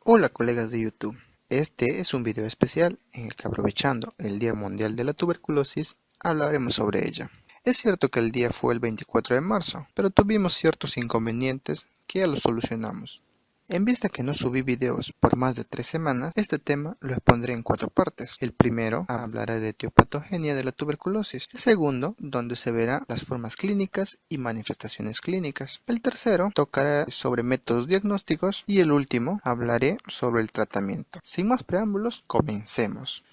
Hola colegas de YouTube, este es un video especial en el que, aprovechando el Día Mundial de la Tuberculosis, hablaremos sobre ella. Es cierto que el día fue el 24 de marzo, pero tuvimos ciertos inconvenientes que ya los solucionamos. En vista que no subí videos por más de 3 semanas, este tema lo expondré en 4 partes. El primero hablará de etiopatogenia de la tuberculosis. El segundo, donde se verá las formas clínicas y manifestaciones clínicas. El tercero tocará sobre métodos diagnósticos y el último hablaré sobre el tratamiento. Sin más preámbulos, comencemos.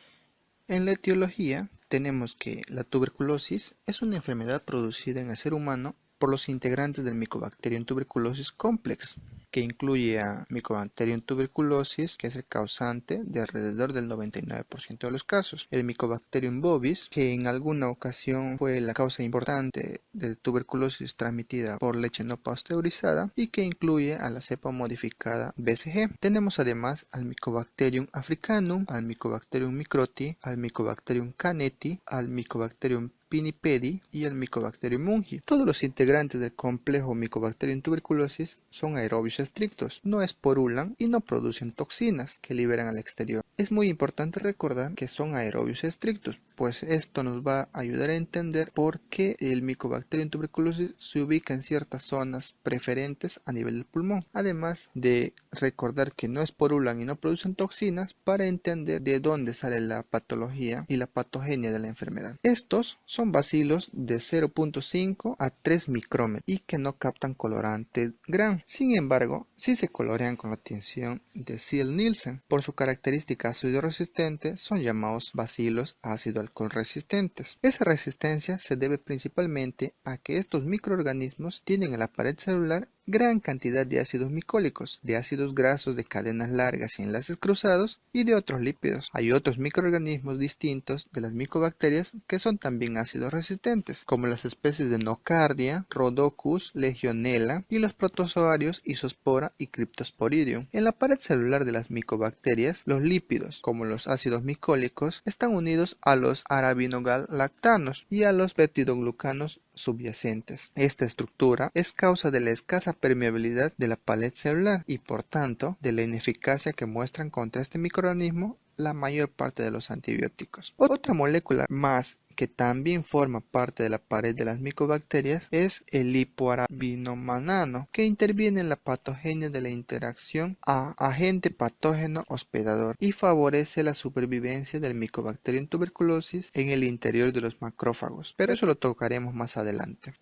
En la etiología tenemos que la tuberculosis es una enfermedad producida en el ser humano por los integrantes del Mycobacterium tuberculosis complex, que incluye a Mycobacterium tuberculosis, que es el causante de alrededor del 99% de los casos, el Mycobacterium bovis, que en alguna ocasión fue la causa importante de tuberculosis transmitida por leche no pasteurizada, y que incluye a la cepa modificada BCG. Tenemos además al Mycobacterium africanum, al Mycobacterium microti, al Mycobacterium caneti, al Mycobacterium pinnipedi y el Mycobacterium mungi. Todos los integrantes del complejo Mycobacterium tuberculosis son aerobios estrictos, no esporulan y no producen toxinas que liberan al exterior. Es muy importante recordar que son aerobios estrictos, pues esto nos va a ayudar a entender por qué el Mycobacterium tuberculosis se ubica en ciertas zonas preferentes a nivel del pulmón, además de recordar que no esporulan y no producen toxinas para entender de dónde sale la patología y la patogenia de la enfermedad. Estos son bacilos de 0.5 a 3 micrómetros y que no captan colorante GRAM. Sin embargo, sí se colorean con la tinción de Ziehl-Neelsen. Por su característica ácido resistente, son llamados bacilos ácido alcohol resistentes. Esa resistencia se debe principalmente a que estos microorganismos tienen en la pared celular gran cantidad de ácidos micólicos, de ácidos grasos de cadenas largas y enlaces cruzados y de otros lípidos. Hay otros microorganismos distintos de las micobacterias que son también ácidos resistentes, como las especies de Nocardia, Rhodococcus, Legionella y los protozoarios Isospora y Cryptosporidium. En la pared celular de las micobacterias, los lípidos, como los ácidos micólicos, están unidos a los arabinogal-lactanos y a los peptidoglucanos subyacentes. Esta estructura es causa de la escasa permeabilidad de la pared celular y por tanto de la ineficacia que muestran contra este microorganismo la mayor parte de los antibióticos. Otra molécula más que también forma parte de la pared de las micobacterias es el lipoarabinomanano, que interviene en la patogenia de la interacción a agente patógeno hospedador y favorece la supervivencia del Mycobacterium tuberculosis en el interior de los macrófagos, pero eso lo tocaremos más adelante.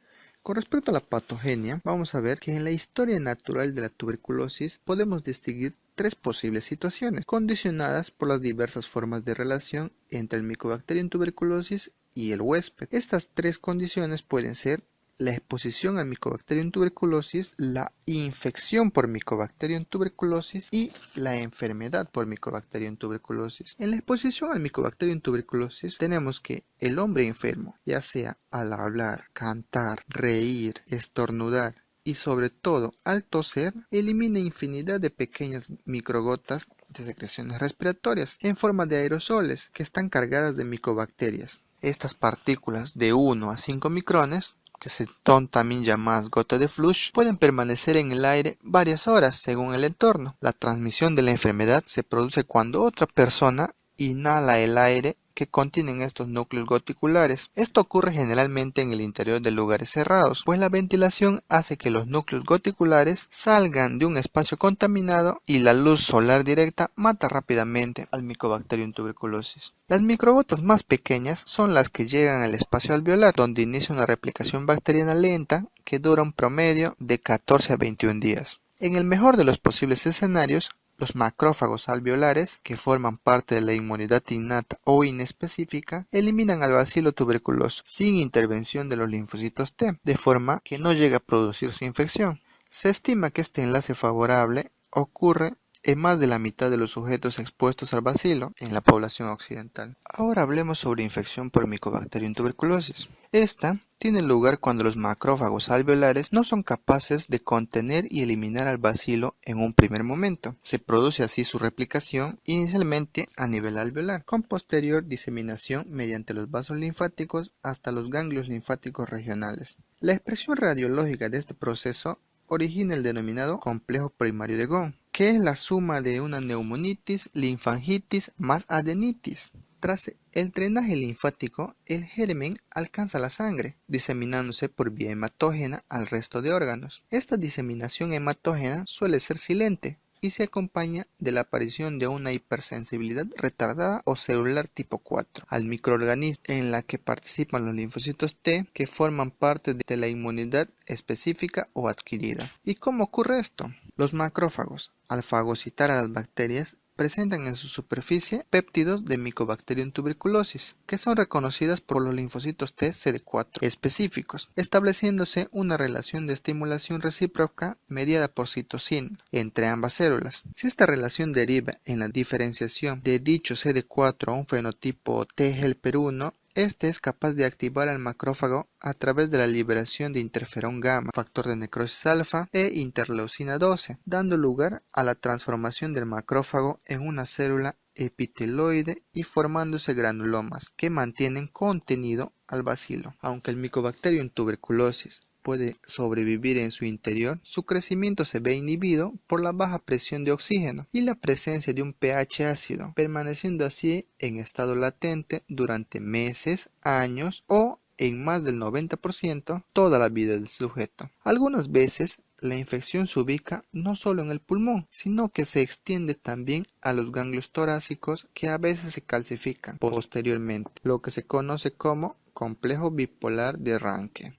Con respecto a la patogenia, vamos a ver que en la historia natural de la tuberculosis podemos distinguir 3 posibles situaciones, condicionadas por las diversas formas de relación entre el Mycobacterium tuberculosis y el huésped. Estas 3 condiciones pueden ser la exposición al Mycobacterium tuberculosis, la infección por Mycobacterium tuberculosis y la enfermedad por Mycobacterium tuberculosis. En la exposición al Mycobacterium tuberculosis tenemos que el hombre enfermo, ya sea al hablar, cantar, reír, estornudar y sobre todo al toser, elimina infinidad de pequeñas microgotas de secreciones respiratorias en forma de aerosoles que están cargadas de micobacterias. Estas partículas de 1 a 5 micrones, que son también llamadas gotas de Flush, pueden permanecer en el aire varias horas según el entorno. La transmisión de la enfermedad se produce cuando otra persona inhala el aire que contienen estos núcleos goticulares. Esto ocurre generalmente en el interior de lugares cerrados, pues la ventilación hace que los núcleos goticulares salgan de un espacio contaminado y la luz solar directa mata rápidamente al Mycobacterium tuberculosis. Las microgotas más pequeñas son las que llegan al espacio alveolar, donde inicia una replicación bacteriana lenta que dura un promedio de 14 a 21 días. En el mejor de los posibles escenarios, los macrófagos alveolares, que forman parte de la inmunidad innata o inespecífica, eliminan al bacilo tuberculoso sin intervención de los linfocitos T, de forma que no llega a producirse infección. Se estima que este enlace favorable ocurre en más de la mitad de los sujetos expuestos al bacilo en la población occidental. Ahora hablemos sobre infección por Mycobacterium tuberculosis. Esta tiene lugar cuando los macrófagos alveolares no son capaces de contener y eliminar al bacilo en un primer momento. Se produce así su replicación inicialmente a nivel alveolar, con posterior diseminación mediante los vasos linfáticos hasta los ganglios linfáticos regionales. La expresión radiológica de este proceso origina el denominado complejo primario de Ghon, que es la suma de una neumonitis, linfangitis más adenitis. Tras el drenaje linfático, el germen alcanza la sangre, diseminándose por vía hematógena al resto de órganos. Esta diseminación hematógena suele ser silente y se acompaña de la aparición de una hipersensibilidad retardada o celular tipo 4 al microorganismo, en la que participan los linfocitos T, que forman parte de la inmunidad específica o adquirida. ¿Y cómo ocurre esto? Los macrófagos, al fagocitar a las bacterias, presentan en su superficie péptidos de Mycobacterium tuberculosis, que son reconocidas por los linfocitos T CD4 específicos, estableciéndose una relación de estimulación recíproca mediada por citocina entre ambas células. Si esta relación deriva en la diferenciación de dicho CD4 a un fenotipo T helper 1, este es capaz de activar al macrófago a través de la liberación de interferón gamma, factor de necrosis alfa e interleucina 12, dando lugar a la transformación del macrófago en una célula epiteloide y formándose granulomas que mantienen contenido al bacilo. Aunque el Mycobacterium tuberculosis puede sobrevivir en su interior, su crecimiento se ve inhibido por la baja presión de oxígeno y la presencia de un pH ácido, permaneciendo así en estado latente durante meses, años o en más del 90% toda la vida del sujeto. Algunas veces la infección se ubica no solo en el pulmón, sino que se extiende también a los ganglios torácicos, que a veces se calcifican posteriormente, lo que se conoce como complejo bipolar de Ranke.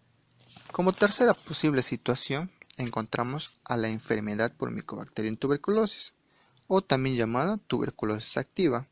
Como tercera posible situación, encontramos a la enfermedad por Mycobacterium tuberculosis, o también llamada tuberculosis activa.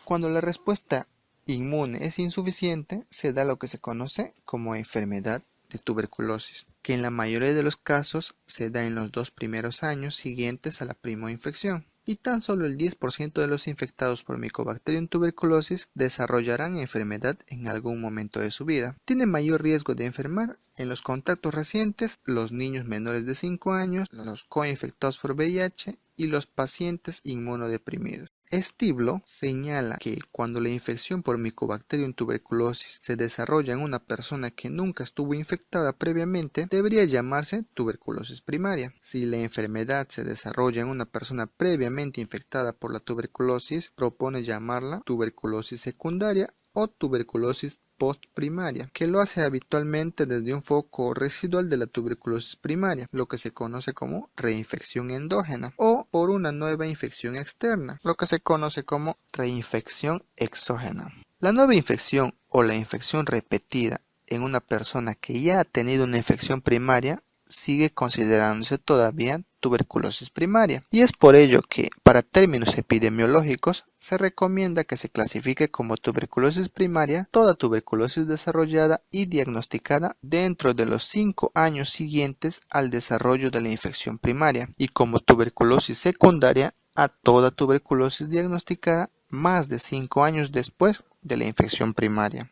Cuando la respuesta inmune es insuficiente, se da lo que se conoce como enfermedad de tuberculosis, que en la mayoría de los casos se da en los 2 primeros años siguientes a la primoinfección. Y tan solo el 10% de los infectados por Mycobacterium tuberculosis desarrollarán enfermedad en algún momento de su vida. Tiene mayor riesgo de enfermar en los contactos recientes los niños menores de 5 años, los coinfectados por VIH y los pacientes inmunodeprimidos. Stiblo señala que cuando la infección por Mycobacterium tuberculosis se desarrolla en una persona que nunca estuvo infectada previamente, debería llamarse tuberculosis primaria. Si la enfermedad se desarrolla en una persona previamente infectada por la tuberculosis, propone llamarla tuberculosis secundaria o tuberculosis postprimaria, que lo hace habitualmente desde un foco residual de la tuberculosis primaria, lo que se conoce como reinfección endógena, o por una nueva infección externa, lo que se conoce como reinfección exógena. La nueva infección o la infección repetida en una persona que ya ha tenido una infección primaria sigue considerándose todavía tuberculosis primaria, y es por ello que, para términos epidemiológicos, se recomienda que se clasifique como tuberculosis primaria toda tuberculosis desarrollada y diagnosticada dentro de los 5 años siguientes al desarrollo de la infección primaria, y como tuberculosis secundaria a toda tuberculosis diagnosticada más de 5 años después de la infección primaria.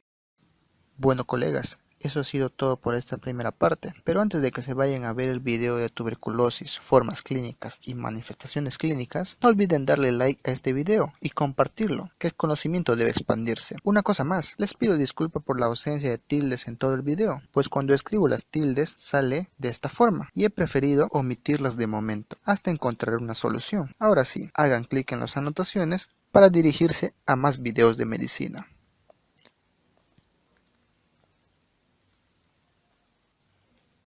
Bueno, colegas, eso ha sido todo por esta primera parte, pero antes de que se vayan a ver el video de tuberculosis, formas clínicas y manifestaciones clínicas, no olviden darle like a este video y compartirlo, que el conocimiento debe expandirse. Una cosa más, les pido disculpas por la ausencia de tildes en todo el video, pues cuando escribo las tildes sale de esta forma, y he preferido omitirlas de momento, hasta encontrar una solución. Ahora sí, hagan clic en las anotaciones para dirigirse a más videos de medicina.